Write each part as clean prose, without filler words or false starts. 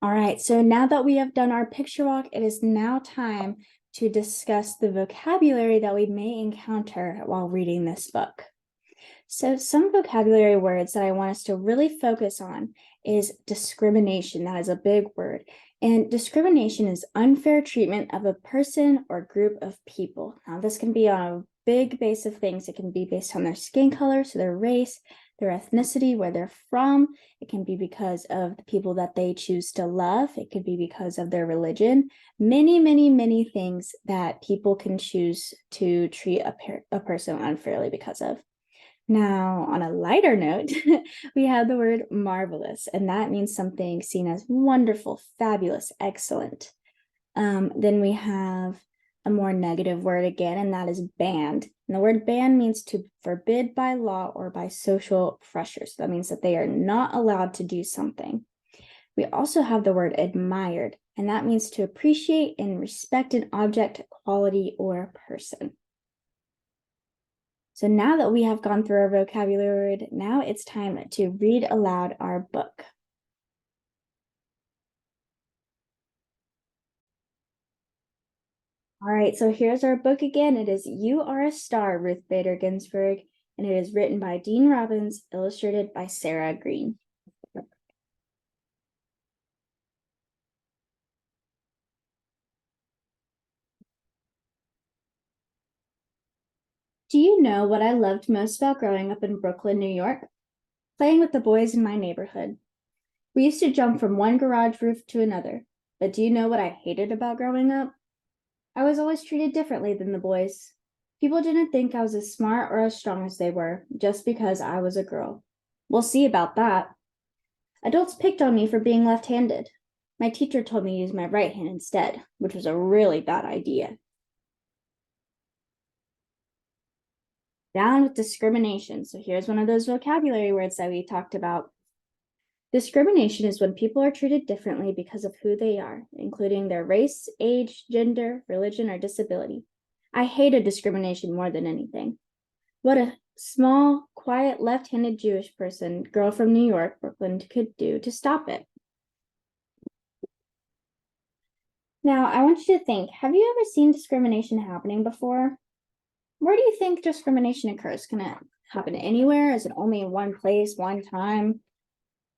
All right, so now that we have done our picture walk, it is now time to discuss the vocabulary that we may encounter while reading this book. So some vocabulary words that I want us to really focus on is discrimination. That is a big word. And discrimination is unfair treatment of a person or group of people. Now, this can be on a big base of things. It can be based on their skin color, so their race, their ethnicity, where they're from. It can be because of the people that they choose to love. It could be because of their religion. Many, many, many things that people can choose to treat a person unfairly because of. Now, on a lighter note, we have the word marvelous, and that means something seen as wonderful, fabulous, excellent. Then we have a more negative word again, and that is banned. And the word ban means to forbid by law or by social pressure. So that means that they are not allowed to do something. We also have the word admired, and that means to appreciate and respect an object, quality, or person. So now that we have gone through our vocabulary word, now it's time to read aloud our book. All right, so here's our book again. It is You Are a Star, Ruth Bader Ginsburg, and it is written by Dean Robbins, illustrated by Sarah Green. Do you know what I loved most about growing up in Brooklyn, New York? Playing with the boys in my neighborhood. We used to jump from one garage roof to another. But do you know what I hated about growing up? I was always treated differently than the boys. People didn't think I was as smart or as strong as they were, just because I was a girl. We'll see about that. Adults picked on me for being left-handed. My teacher told me to use my right hand instead, which was a really bad idea. Down with discrimination. So here's one of those vocabulary words that we talked about. Discrimination is when people are treated differently because of who they are, including their race, age, gender, religion, or disability. I hated discrimination more than anything. What a small, quiet, left-handed Jewish girl from New York, Brooklyn, could do to stop it. Now, I want you to think, have you ever seen discrimination happening before? Where do you think discrimination occurs? Can it happen anywhere? Is it only in one place, one time?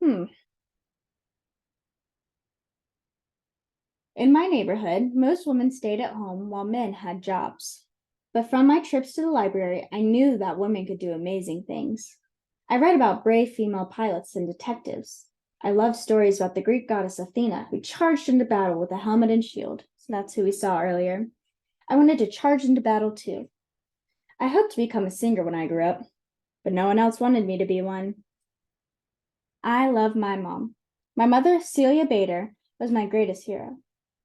In my neighborhood, most women stayed at home while men had jobs. But from my trips to the library, I knew that women could do amazing things. I read about brave female pilots and detectives. I loved stories about the Greek goddess Athena, who charged into battle with a helmet and shield. So that's who we saw earlier. I wanted to charge into battle too. I hoped to become a singer when I grew up, but no one else wanted me to be one. I love my mom. My mother, Celia Bader, was my greatest hero.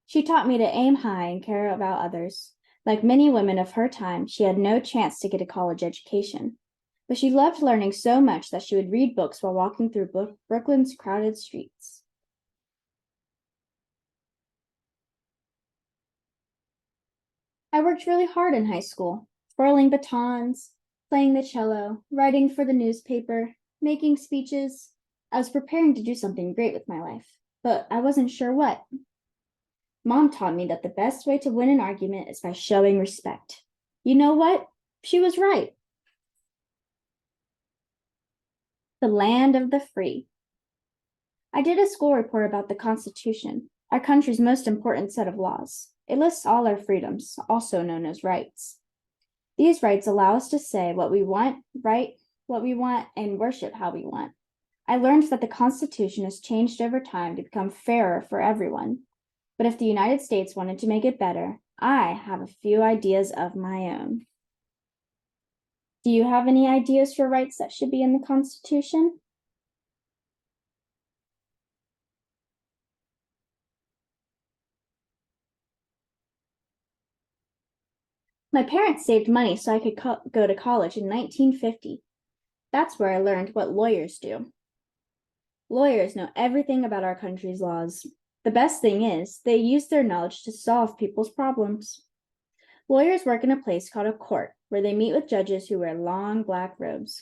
She taught me to aim high and care about others. Like many women of her time, she had no chance to get a college education. But she loved learning so much that she would read books while walking through Brooklyn's crowded streets. I worked really hard in high school, twirling batons, playing the cello, writing for the newspaper, making speeches. I was preparing to do something great with my life, but I wasn't sure what. Mom taught me that the best way to win an argument is by showing respect. You know what? She was right. The land of the free. I did a school report about the Constitution, our country's most important set of laws. It lists all our freedoms, also known as rights. These rights allow us to say what we want, write what we want, and worship how we want. I learned that the Constitution has changed over time to become fairer for everyone. But if the United States wanted to make it better, I have a few ideas of my own. Do you have any ideas for rights that should be in the Constitution? My parents saved money so I could go to college in 1950. That's where I learned what lawyers do. Lawyers know everything about our country's laws. The best thing is, they use their knowledge to solve people's problems. Lawyers work in a place called a court, where they meet with judges who wear long black robes.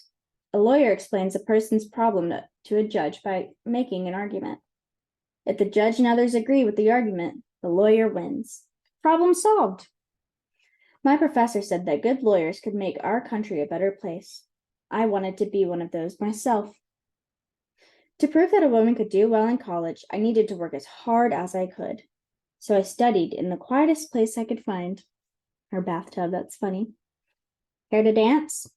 A lawyer explains a person's problem to a judge by making an argument. If the judge and others agree with the argument, the lawyer wins. Problem solved. My professor said that good lawyers could make our country a better place. I wanted to be one of those myself. To prove that a woman could do well in college, I needed to work as hard as I could. So I studied in the quietest place I could find. Her bathtub, that's funny. Care to dance?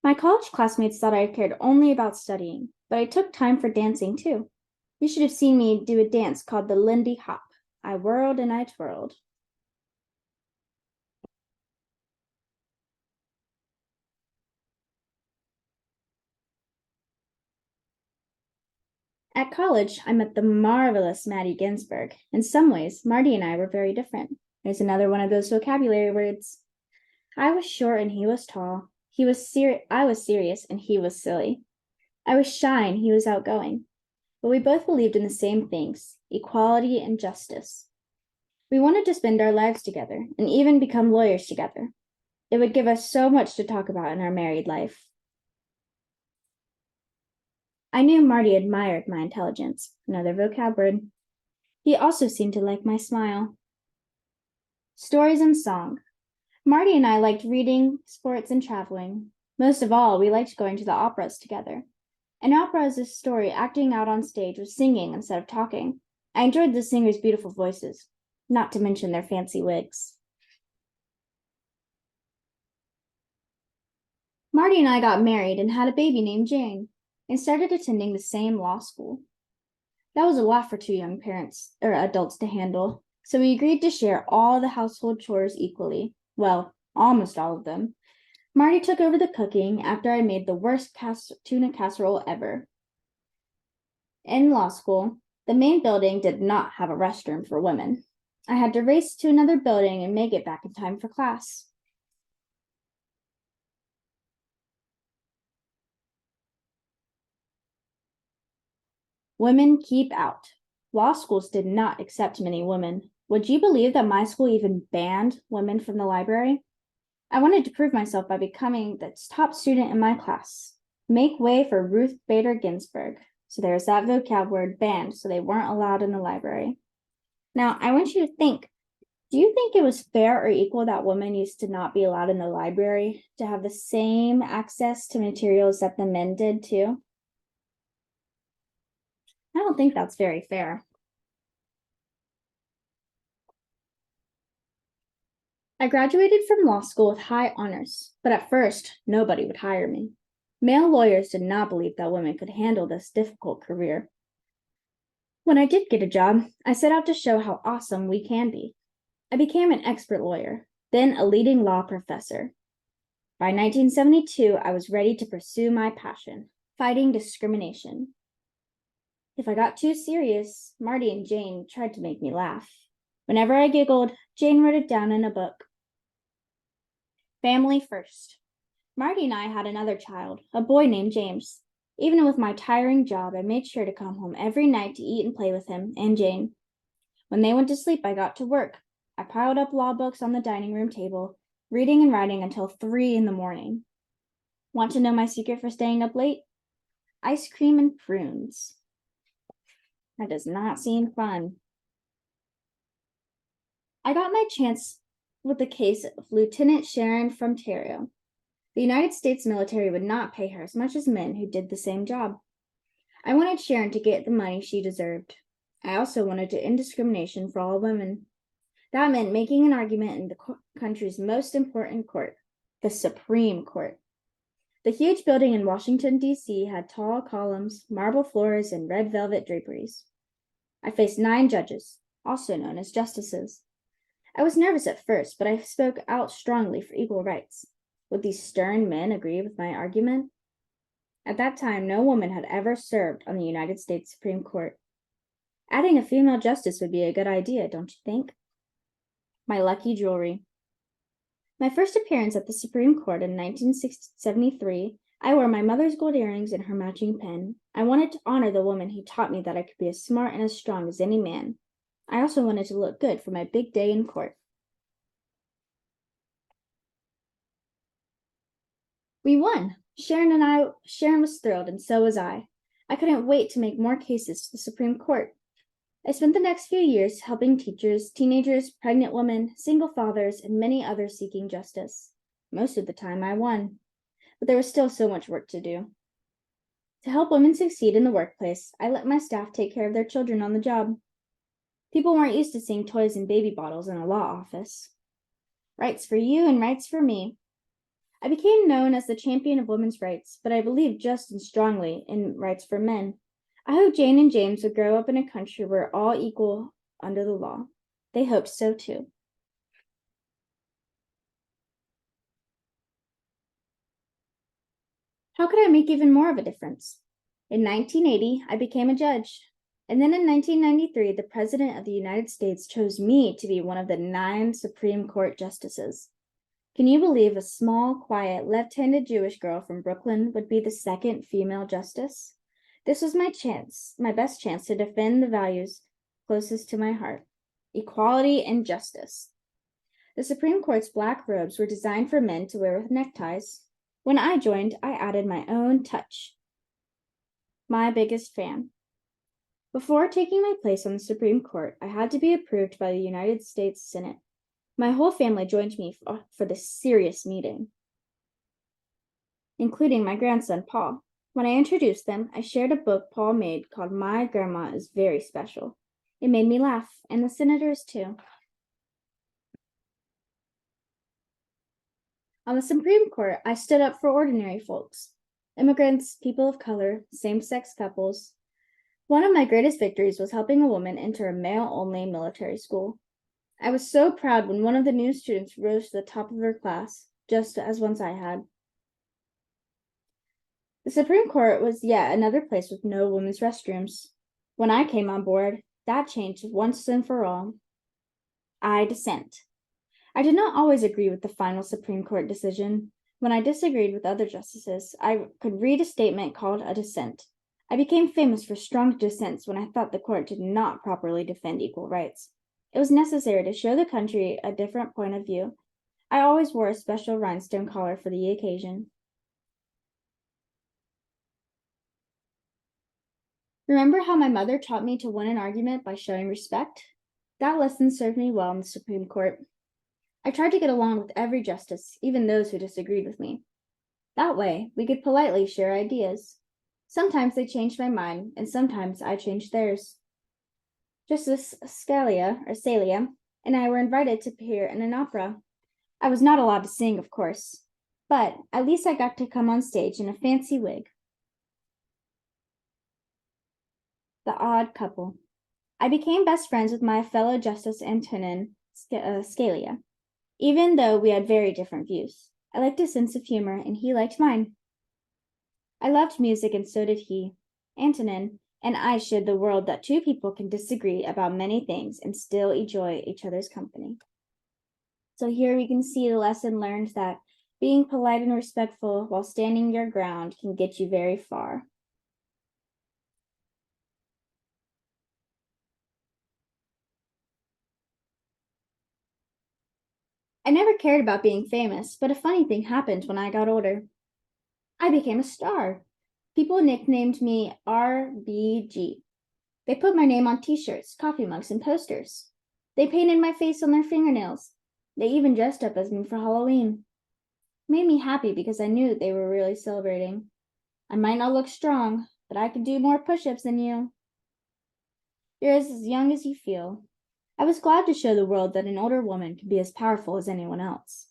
My college classmates thought I cared only about studying, but I took time for dancing too. You should have seen me do a dance called the Lindy Hop. I whirled and I twirled. At college, I met the marvelous Maddie Ginsburg. In some ways, Marty and I were very different. There's another one of those vocabulary words. I was short and he was tall. I was serious and he was silly. I was shy and he was outgoing. But we both believed in the same things, equality and justice. We wanted to spend our lives together and even become lawyers together. It would give us so much to talk about in our married life. I knew Marty admired my intelligence, another vocab word. He also seemed to like my smile. Stories and song. Marty and I liked reading, sports, and traveling. Most of all, we liked going to the operas together. An opera is a story acting out on stage with singing instead of talking. I enjoyed the singers' beautiful voices, not to mention their fancy wigs. Marty and I got married and had a baby named Jane and started attending the same law school. That was a lot for two young parents or adults to handle, so we agreed to share all the household chores equally. Well, almost all of them. Marty took over the cooking after I made the worst tuna casserole ever. In law school, the main building did not have a restroom for women. I had to race to another building and make it back in time for class. Women keep out. Law schools did not accept many women. Would you believe that my school even banned women from the library? I wanted to prove myself by becoming the top student in my class. Make way for Ruth Bader Ginsburg. So there's that vocab word, banned, so they weren't allowed in the library. Now, I want you to think, do you think it was fair or equal that women used to not be allowed in the library to have the same access to materials that the men did too? I don't think that's very fair. I graduated from law school with high honors, but at first, nobody would hire me. Male lawyers did not believe that women could handle this difficult career. When I did get a job, I set out to show how awesome we can be. I became an expert lawyer, then a leading law professor. By 1972, I was ready to pursue my passion, fighting discrimination. If I got too serious, Marty and Jane tried to make me laugh. Whenever I giggled, Jane wrote it down in a book. Family first. Marty and I had another child, a boy named James. Even with my tiring job, I made sure to come home every night to eat and play with him and Jane. When they went to sleep, I got to work. I piled up law books on the dining room table, reading and writing until 3 in the morning. Want to know my secret for staying up late? Ice cream and prunes. That does not seem fun. I got my chance with the case of Lieutenant Sharon from Ontario. The United States military would not pay her as much as men who did the same job. I wanted Sharon to get the money she deserved. I also wanted to end discrimination for all women. That meant making an argument in the country's most important court, the Supreme Court. The huge building in Washington, D.C. had tall columns, marble floors, and red velvet draperies. I faced 9 judges, also known as justices. I was nervous at first, but I spoke out strongly for equal rights. Would these stern men agree with my argument? At that time, no woman had ever served on the United States Supreme Court. Adding a female justice would be a good idea, don't you think? My lucky jewelry. My first appearance at the Supreme Court in 1973, I wore my mother's gold earrings and her matching pen. I wanted to honor the woman who taught me that I could be as smart and as strong as any man. I also wanted to look good for my big day in court. We won. Sharon was thrilled, and so was I. I couldn't wait to make more cases to the Supreme Court. I spent the next few years helping teachers, teenagers, pregnant women, single fathers, and many others seeking justice. Most of the time, I won, but there was still so much work to do. To help women succeed in the workplace, I let my staff take care of their children on the job. People weren't used to seeing toys and baby bottles in a law office. Rights for you and rights for me. I became known as the champion of women's rights, but I believed just and strongly in rights for men. I hoped Jane and James would grow up in a country where all equal under the law. They hoped so too. How could I make even more of a difference? In 1980, I became a judge. And then in 1993, the President of the United States chose me to be one of the 9 Supreme Court justices. Can you believe a small, quiet, left-handed Jewish girl from Brooklyn would be the second female justice? This was my chance, my best chance to defend the values closest to my heart: equality and justice. The Supreme Court's black robes were designed for men to wear with neckties. When I joined, I added my own touch. My biggest fan. Before taking my place on the Supreme Court, I had to be approved by the United States Senate. My whole family joined me for this serious meeting, including my grandson, Paul. When I introduced them, I shared a book Paul made called My Grandma is Very Special. It made me laugh, and the senators too. On the Supreme Court, I stood up for ordinary folks, immigrants, people of color, same-sex couples. One of my greatest victories was helping a woman enter a male-only military school. I was so proud when one of the new students rose to the top of her class, just as once I had. The Supreme Court was yet another place with no women's restrooms. When I came on board, that changed once and for all. I dissent. I did not always agree with the final Supreme Court decision. When I disagreed with other justices, I could read a statement called a dissent. I became famous for strong dissents when I thought the court did not properly defend equal rights. It was necessary to show the country a different point of view. I always wore a special rhinestone collar for the occasion. Remember how my mother taught me to win an argument by showing respect? That lesson served me well in the Supreme Court. I tried to get along with every justice, even those who disagreed with me. That way, we could politely share ideas. Sometimes they changed my mind, and sometimes I changed theirs. Justice Scalia and I were invited to appear in an opera. I was not allowed to sing, of course, but at least I got to come on stage in a fancy wig. The Odd Couple. I became best friends with my fellow Justice Antonin Scalia, even though we had very different views. I liked his sense of humor, and he liked mine. I loved music, and so did he. Antonin and I showed the world that two people can disagree about many things and still enjoy each other's company. So here we can see the lesson learned that being polite and respectful while standing your ground can get you very far. I never cared about being famous, but a funny thing happened when I got older. I became a star. People nicknamed me RBG. They put my name on t-shirts, coffee mugs, and posters. They painted my face on their fingernails. They even dressed up as me for Halloween. It made me happy because I knew they were really celebrating. I might not look strong, but I could do more push-ups than you. You're as young as you feel. I was glad to show the world that an older woman can be as powerful as anyone else.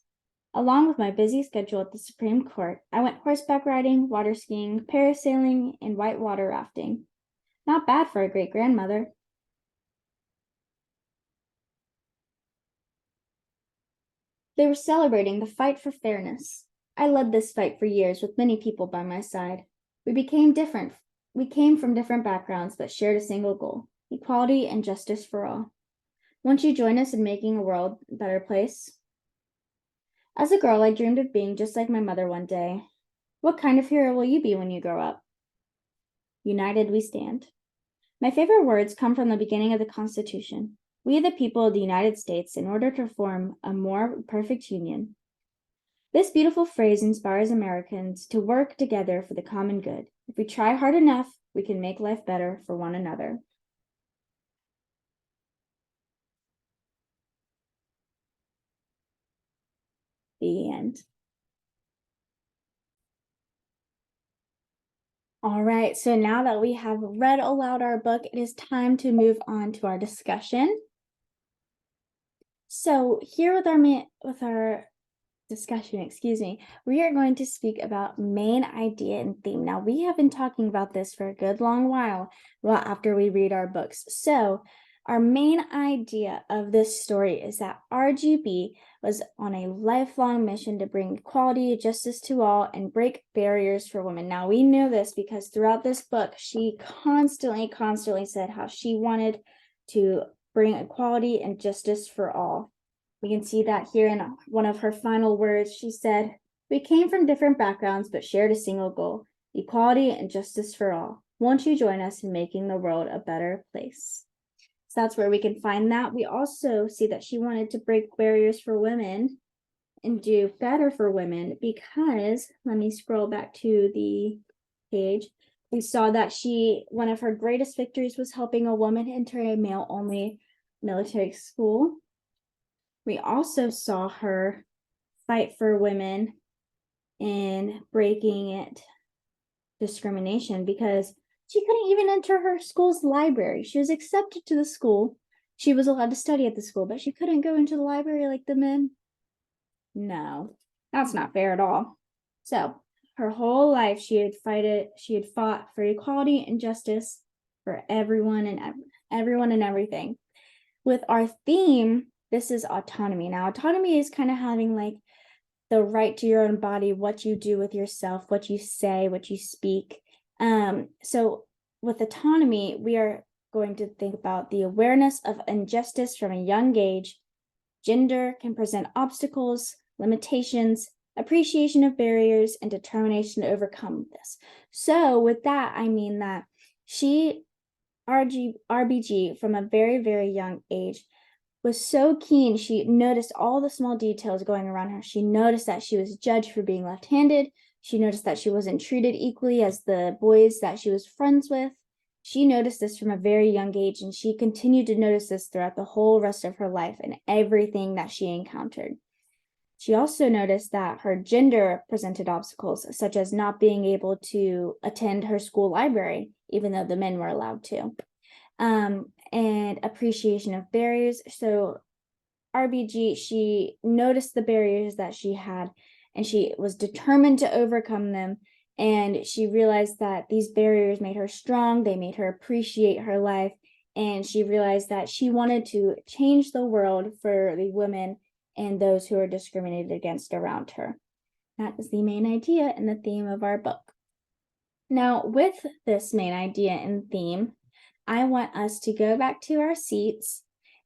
Along with my busy schedule at the Supreme Court, I went horseback riding, water skiing, parasailing, and whitewater rafting. Not bad for a great-grandmother. They were celebrating the fight for fairness. I led this fight for years with many people by my side. We became different. We came from different backgrounds but shared a single goal: equality and justice for all. Won't you join us in making a world a better place? As a girl, I dreamed of being just like my mother one day. What kind of hero will you be when you grow up? United we stand. My favorite words come from the beginning of the Constitution. We, the people of the United States, in order to form a more perfect union. This beautiful phrase inspires Americans to work together for the common good. If we try hard enough, we can make life better for one another. The end. All right, so now that we have read aloud our book, it is time to move on to our discussion. So here with our discussion, we are going to speak about main idea and theme. Now, we have been talking about this for a good long while, after we read our books. So our main idea of this story is that RGB was on a lifelong mission to bring equality, justice to all, and break barriers for women. Now, we know this because throughout this book, she constantly said how she wanted to bring equality and justice for all. We can see that here in one of her final words. She said, "We came from different backgrounds, but shared a single goal, equality and justice for all. Won't you join us in making the world a better place?" So that's where we can find that. We also see that she wanted to break barriers for women and do better for women because, let me scroll back to the page. We saw that one of her greatest victories was helping a woman enter a male-only military school. We also saw her fight for women in breaking it discrimination because she couldn't even enter her school's library. She was accepted to the school. She was allowed to study at the school, but she couldn't go into the library like the men. No, that's not fair at all. So her whole life she had fought for equality and justice for everyone and everything. With our theme, this is autonomy. Now, autonomy is kind of having like the right to your own body, what you do with yourself, what you say, what you speak. So with autonomy, we are going to think about the awareness of injustice from a young age. Gender can present obstacles, limitations, appreciation of barriers, and determination to overcome this. So with that, I mean that RBG, from a very, very young age, was so keen. She noticed all the small details going around her. She noticed that she was judged for being left-handed. She noticed that she wasn't treated equally as the boys that she was friends with. She noticed this from a very young age, and she continued to notice this throughout the whole rest of her life and everything that she encountered. She also noticed that her gender presented obstacles, such as not being able to attend her school library, even though the men were allowed to. And appreciation of barriers. So RBG, she noticed the barriers that she had, and she was determined to overcome them. And she realized that these barriers made her strong. They made her appreciate her life. And she realized that she wanted to change the world for the women and those who are discriminated against around her. That is the main idea and the theme of our book. Now, with this main idea and theme, I want us to go back to our seats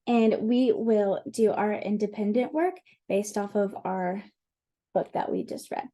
and we will do our independent work based off of our book that we just read.